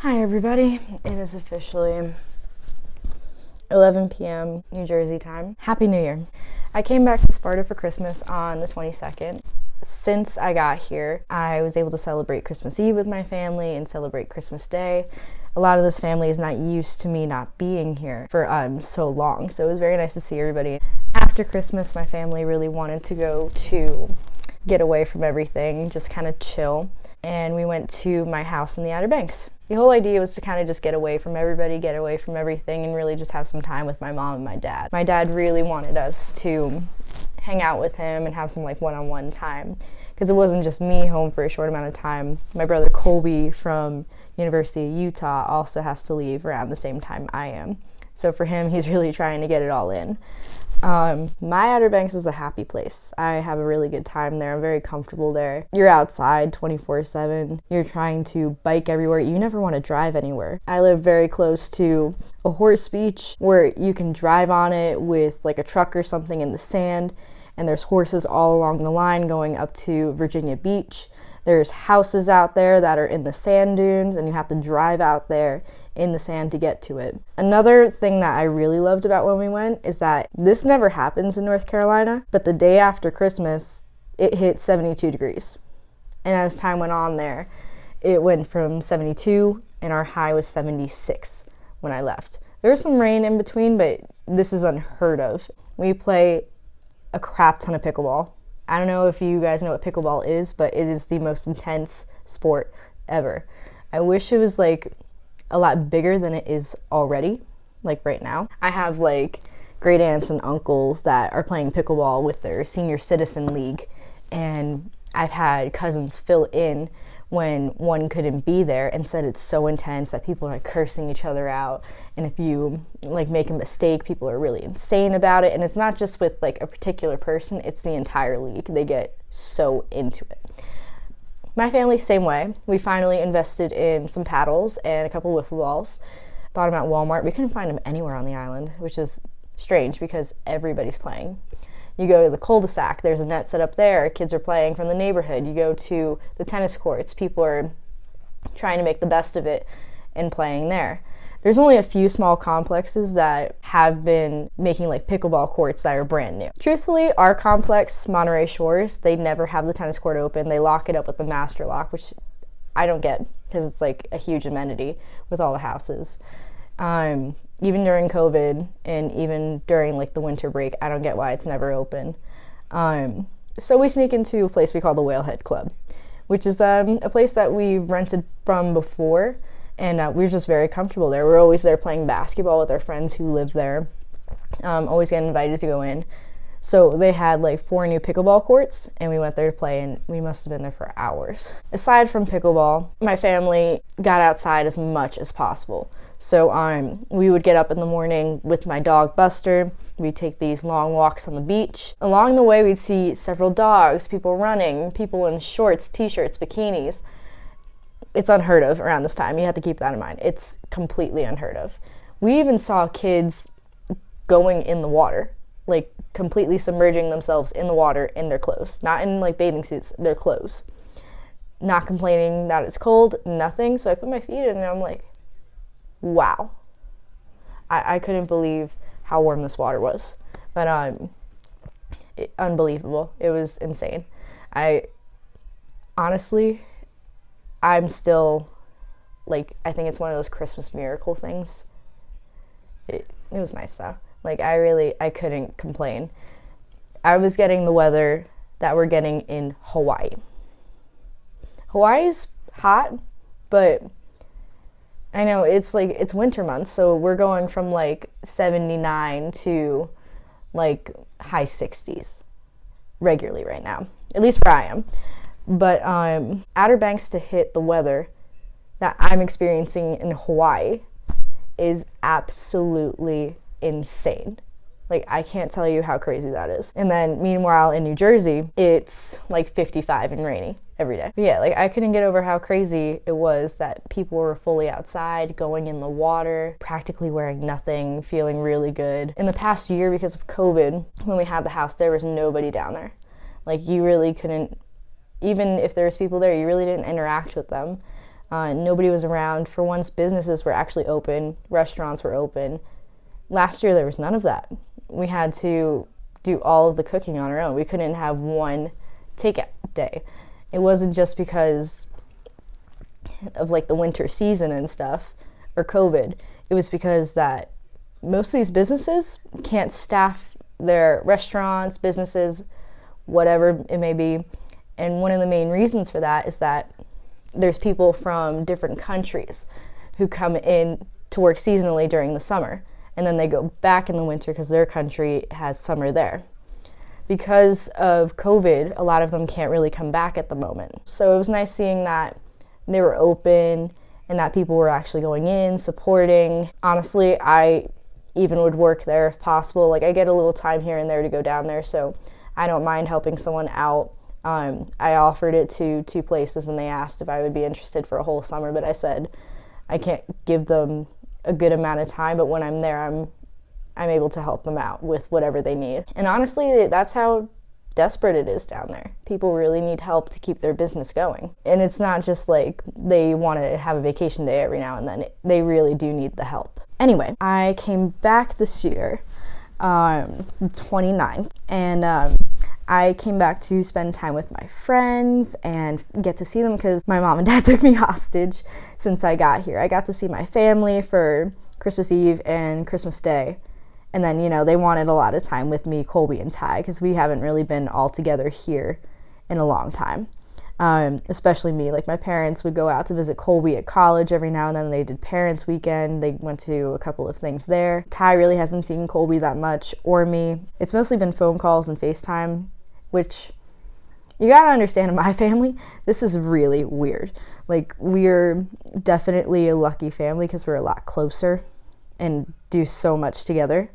Hi everybody, it is officially 11 p.m. New Jersey time. Happy New Year. I came back to Sparta for Christmas on the 22nd. Since I got here, I was able to celebrate Christmas Eve with my family and celebrate Christmas Day. A lot of this family is not used to me not being here for so long, so it was very nice to see everybody. After Christmas, my family really wanted to go to get away from everything, just kind of chill, and we went to my house in the Outer Banks. The whole idea was to kind of just get away from everybody, get away from everything, and really just have some time with my mom and my dad. My dad really wanted us to hang out with him and have some one-on-one time, because it wasn't just me home for a short amount of time. My brother Colby from University of Utah also has to leave around the same time I am. So for him, he's really trying to get it all in. My Outer Banks is a happy place. I have a really good time there. I'm very comfortable there. You're outside 24/7. You're trying to bike everywhere. You never want to drive anywhere. I live very close to a horse beach where you can drive on it with a truck or something in the sand, and there's horses all along the line going up to Virginia Beach. There's houses out there that are in the sand dunes, and you have to drive out there in the sand to get to it. Another thing that I really loved about when we went is that this never happens in North Carolina, but the day after Christmas, it hit 72 degrees. And as time went on there, it went from 72, and our high was 76 when I left. There was some rain in between, but this is unheard of. We play a crap ton of pickleball. I don't know if you guys know what pickleball is, but it is the most intense sport ever. I wish it was a lot bigger than it is already, right now. I have great aunts and uncles that are playing pickleball with their senior citizen league, and I've had cousins fill in when one couldn't be there and said it's so intense that people are cursing each other out, and if you make a mistake, people are really insane about it. And it's not just with a particular person, it's the entire league. They get so into it. My family, same way. We finally invested in some paddles and a couple wiffle balls. Bought them at Walmart. We couldn't find them anywhere on the island, which is strange because everybody's playing. You go to the cul-de-sac, there's a net set up there, kids are playing from the neighborhood. You go to the tennis courts, people are trying to make the best of it and playing there. There's only a few small complexes that have been making pickleball courts that are brand new. Truthfully, our complex, Monterey Shores, they never have the tennis court open. They lock it up with the master lock, which I don't get because it's a huge amenity with all the houses. Even during COVID and even during the winter break, I don't get why it's never open. So we sneak into a place we call the Whalehead Club, which is a place that we rented from before, and we were just very comfortable there. We're always there playing basketball with our friends who live there, always getting invited to go in. So they had 4 new pickleball courts, and we went there to play, and we must have been there for hours. Aside from pickleball, my family got outside as much as possible. So we would get up in the morning with my dog Buster. We'd take these long walks on the beach. Along the way, we'd see several dogs, people running, people in shorts, t-shirts, bikinis. It's unheard of around this time. You have to keep that in mind. It's completely unheard of. We even saw kids going in the water, completely submerging themselves in the water in their clothes. Not in bathing suits, their clothes. Not complaining that it's cold, nothing. So I put my feet in and I'm wow. I couldn't believe how warm this water was. But unbelievable. It was insane. Honestly, I'm still I think it's one of those Christmas miracle things. It was nice though. I couldn't complain. I was getting the weather that we're getting in Hawaii. Hawaii's hot, but I know it's winter months, so we're going from 79 to high 60s regularly right now, at least where I am. But Outer Banks to hit the weather that I'm experiencing in Hawaii is absolutely insane. I can't tell you how crazy that is. And then meanwhile in New Jersey, it's 55 and rainy every day. But yeah, I couldn't get over how crazy it was that people were fully outside, going in the water, practically wearing nothing, feeling really good. In the past year, because of COVID, when we had the house, there was nobody down there. You really couldn't, even if there was people there, you really didn't interact with them. Nobody was around. For once, businesses were actually open, restaurants were open. Last year, there was none of that. We had to do all of the cooking on our own. We couldn't have one takeout day. It wasn't just because of like the winter season and stuff or COVID. It was because that most of these businesses can't staff their restaurants, businesses, whatever it may be. And one of the main reasons for that is that there's people from different countries who come in to work seasonally during the summer, and then they go back in the winter because their country has summer there. Because of COVID, a lot of them can't really come back at the moment. So it was nice seeing that they were open and that people were actually going in, supporting. Honestly, I even would work there if possible. Like, I get a little time here and there to go down there, so I don't mind helping someone out. I offered it to 2 places, and they asked if I would be interested for a whole summer, but I said I can't give them a good amount of time, but when I'm there, I'm able to help them out with whatever they need. And honestly, that's how desperate it is down there. People really need help to keep their business going. And it's not just like they want to have a vacation day every now and then. They really do need the help. Anyway, I came back this year, 29, and I came back to spend time with my friends and get to see them because my mom and dad took me hostage since I got here. I got to see my family for Christmas Eve and Christmas Day. And then, they wanted a lot of time with me, Colby, and Ty, because we haven't really been all together here in a long time. Especially me. Like, my parents would go out to visit Colby at college every now and then. They did parents' weekend. They went to a couple of things there. Ty really hasn't seen Colby that much, or me. It's mostly been phone calls and FaceTime, which you gotta understand, in my family, this is really weird. Like, we're definitely a lucky family because we're a lot closer and do so much together.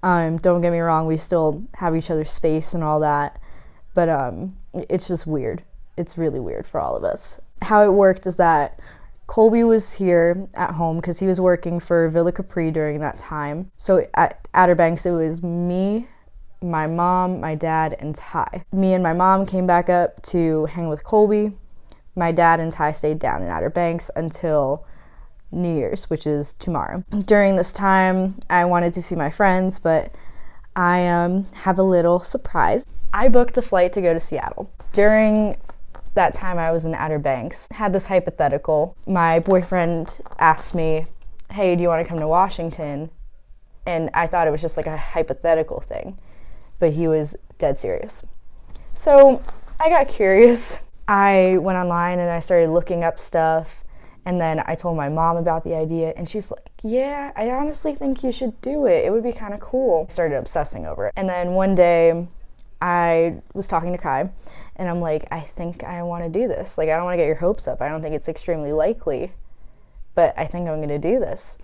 Don't get me wrong, we still have each other's space and all that, but it's just weird. It's really weird for all of us. How it worked is that Colby was here at home because he was working for Villa Capri during that time. So at Outer Banks, it was me, my mom, my dad, and Ty. Me and my mom came back up to hang with Colby. My dad and Ty stayed down in Outer Banks until New Year's, which is tomorrow. During this time, I wanted to see my friends, but I have a little surprise. I booked a flight to go to Seattle. During that time I was in Outer Banks, had this hypothetical. My boyfriend asked me, hey, do you want to come to Washington? And I thought it was just like a hypothetical thing, but he was dead serious. So I got curious. I went online and I started looking up stuff. And then I told my mom about the idea, and she's like, yeah, I honestly think you should do it. It would be kind of cool. I started obsessing over it. And then one day I was talking to Kai, and I'm like, I think I want to do this. Like, I don't want to get your hopes up. I don't think it's extremely likely, but I think I'm going to do this.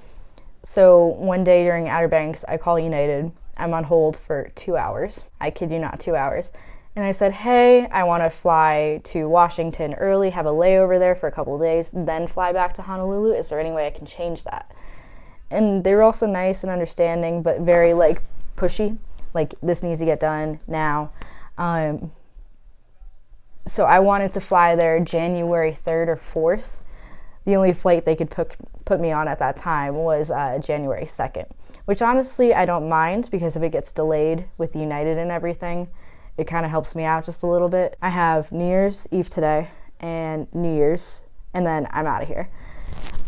So one day during Outer Banks, I call United. I'm on hold for 2 hours. I kid you not, 2 hours. And I said, hey, I want to fly to Washington early, have a layover there for a couple of days, then fly back to Honolulu. Is there any way I can change that? And they were also nice and understanding, but very, like, pushy. Like, this needs to get done now. So I wanted to fly there January 3rd or 4th. The only flight they could put me on at that time was January 2nd, which honestly I don't mind, because if it gets delayed with United and everything, it kind of helps me out just a little bit. I have New Year's Eve today and New Year's, and then I'm out of here.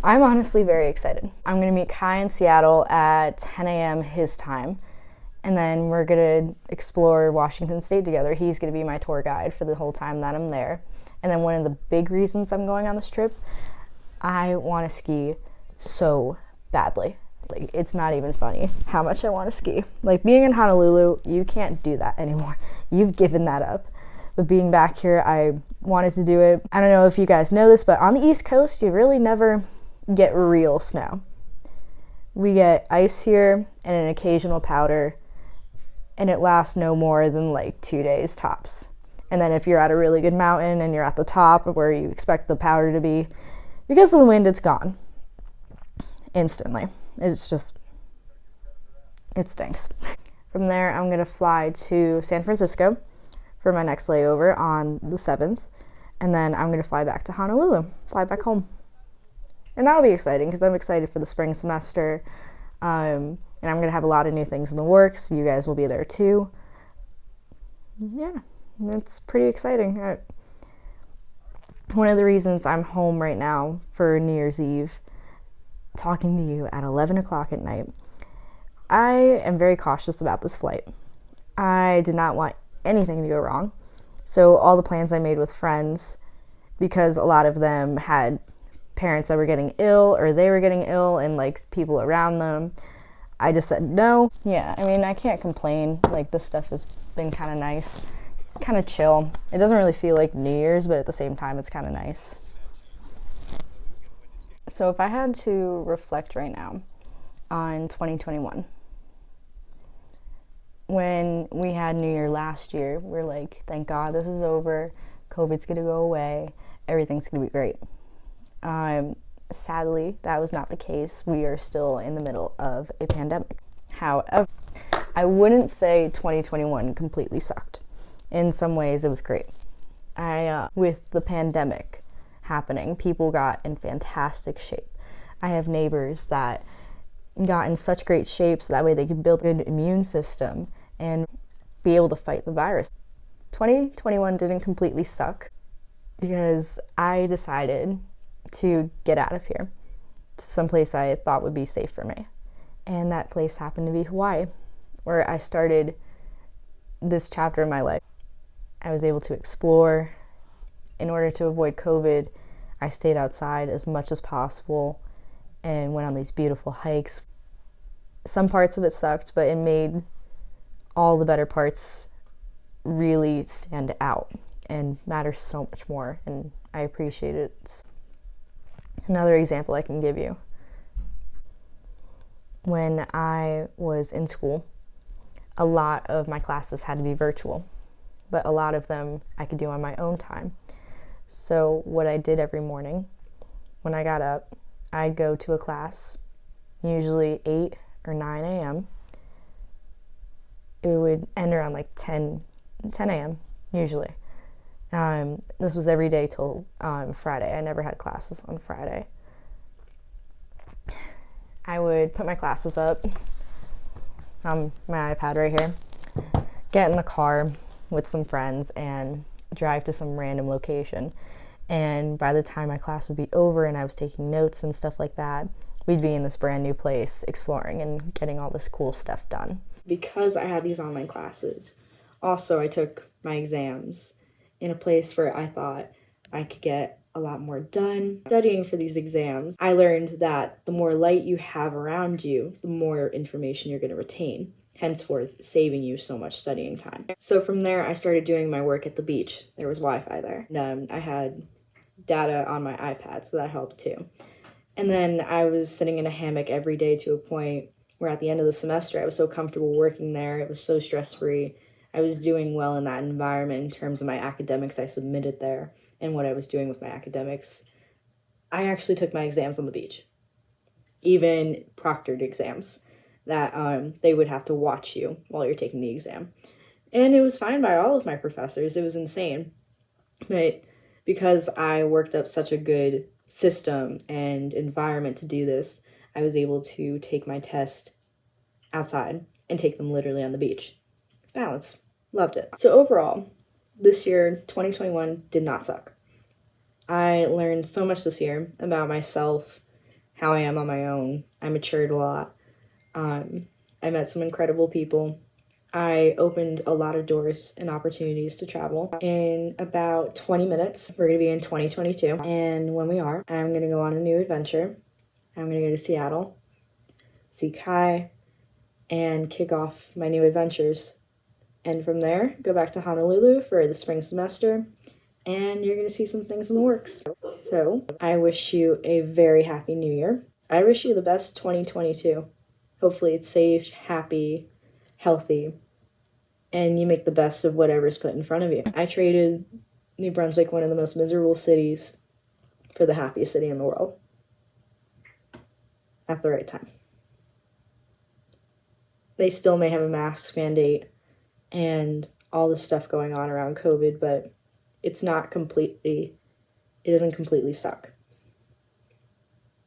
I'm honestly very excited. I'm going to meet Kai in Seattle at 10 a.m. his time, and then we're going to explore Washington State together. He's going to be my tour guide for the whole time that I'm there. And then one of the big reasons I'm going on this trip, I want to ski so badly. Like, it's not even funny how much I want to ski. Like, being in Honolulu, you can't do that anymore. You've given that up. But being back here, I wanted to do it. I don't know if you guys know this, but on the East Coast, you really never get real snow. We get ice here and an occasional powder, and it lasts no more than like 2 days tops. And then if you're at a really good mountain and you're at the top where you expect the powder to be, because of the wind, it's gone instantly. It's just, it stinks. From there, I'm going to fly to San Francisco for my next layover on the 7th, and then I'm going to fly back to Honolulu, fly back home. And that'll be exciting because I'm excited for the spring semester. And I'm going to have a lot of new things in the works. You guys will be there too. Yeah, that's pretty exciting. One of the reasons I'm home right now for New Year's Eve, talking to you at 11 o'clock at night, I am very cautious about this flight. I did not want anything to go wrong. So all the plans I made with friends, because a lot of them had parents that were getting ill or they were getting ill and like people around them, I just said no. Yeah, I mean, I can't complain. Like, this stuff has been kind of nice, kind of chill. It doesn't really feel like New Year's, but at the same time, it's kind of nice. So if I had to reflect right now on 2021, when we had New Year last year, we're like, thank God this is over. COVID's gonna go away. Everything's gonna be great. Sadly, that was not the case. We are still in the middle of a pandemic. However, I wouldn't say 2021 completely sucked. In some ways, it was great. With the pandemic happening, people got in fantastic shape. I have neighbors that got in such great shape so that way they could build a good immune system and be able to fight the virus. 2021 didn't completely suck because I decided to get out of here to someplace I thought would be safe for me. And that place happened to be Hawaii, where I started this chapter in my life. I was able to explore. In order to avoid COVID, I stayed outside as much as possible and went on these beautiful hikes. Some parts of it sucked, but it made all the better parts really stand out and matter so much more, and I appreciate it. Another example I can give you. When I was in school, a lot of my classes had to be virtual, but a lot of them I could do on my own time. So what I did every morning when I got up, I'd go to a class, usually 8 or 9 a.m. It would end around like 10 a.m. usually. This was every day till Friday. I never had classes on Friday. I would put my classes up on my iPad right here, get in the car with some friends and drive to some random location. And by the time my class would be over and I was taking notes and stuff like that, we'd be in this brand new place exploring and getting all this cool stuff done. Because I had these online classes, also I took my exams in a place where I thought I could get a lot more done. Studying for these exams, I learned that the more light you have around you, the more information you're going to retain, henceforth saving you so much studying time. So from there, I started doing my work at the beach. There was Wi-Fi there. And I had data on my iPad, so that helped too. And then I was sitting in a hammock every day to a point where at the end of the semester, I was so comfortable working there. It was so stress-free. I was doing well in that environment in terms of my academics I submitted there and what I was doing with my academics. I actually took my exams on the beach, even proctored exams that they would have to watch you while you're taking the exam. And it was fine by all of my professors. It was insane. But because I worked up such a good system and environment to do this, I was able to take my test outside and take them literally on the beach. Balance. Loved it. So overall, this year, 2021, did not suck. I learned so much this year about myself, how I am on my own. I matured a lot. I met some incredible people. I opened a lot of doors and opportunities to travel. In about 20 minutes, we're going to be in 2022. And when we are, I'm going to go on a new adventure. I'm going to go to Seattle, see Kai, and kick off my new adventures. And from there, go back to Honolulu for the spring semester, and you're going to see some things in the works. So I wish you a very happy new year. I wish you the best 2022. Hopefully it's safe, happy, healthy, and you make the best of whatever's put in front of you. I traded New Brunswick, one of the most miserable cities, for the happiest city in the world at the right time. They still may have a mask mandate and all this stuff going on around COVID, but it doesn't completely suck.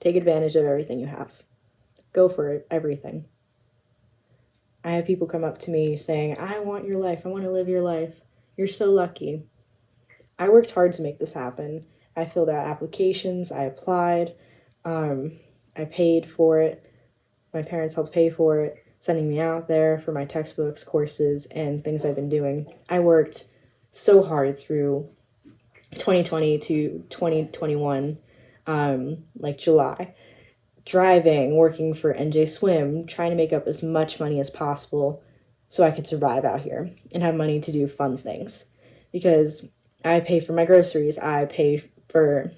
Take advantage of everything you have. Go for it, everything. I have people come up to me saying, I want your life. I want to live your life. You're so lucky. I worked hard to make this happen. I filled out applications. I applied. I paid for it. My parents helped pay for it, sending me out there for my textbooks, courses, and things I've been doing. I worked so hard through 2020 to 2021, like July, driving, working for NJ Swim, trying to make up as much money as possible so I could survive out here and have money to do fun things. Because I pay for my groceries, I pay for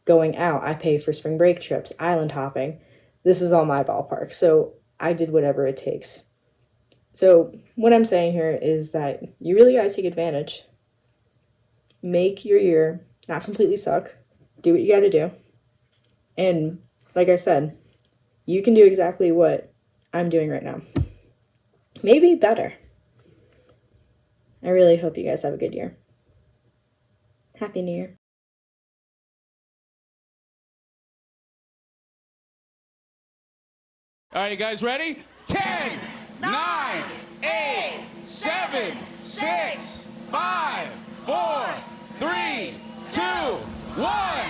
going out, I pay for spring break trips, island hopping. This is all my ballpark, so I did whatever it takes. So what I'm saying here is that you really gotta take advantage. Make your year not completely suck. Do what you gotta do. And like I said, you can do exactly what I'm doing right now. Maybe better. I really hope you guys have a good year. Happy New Year. All right, you guys ready? 10, 9, 8, 7, 6, 5, 4, 3, 2, 1.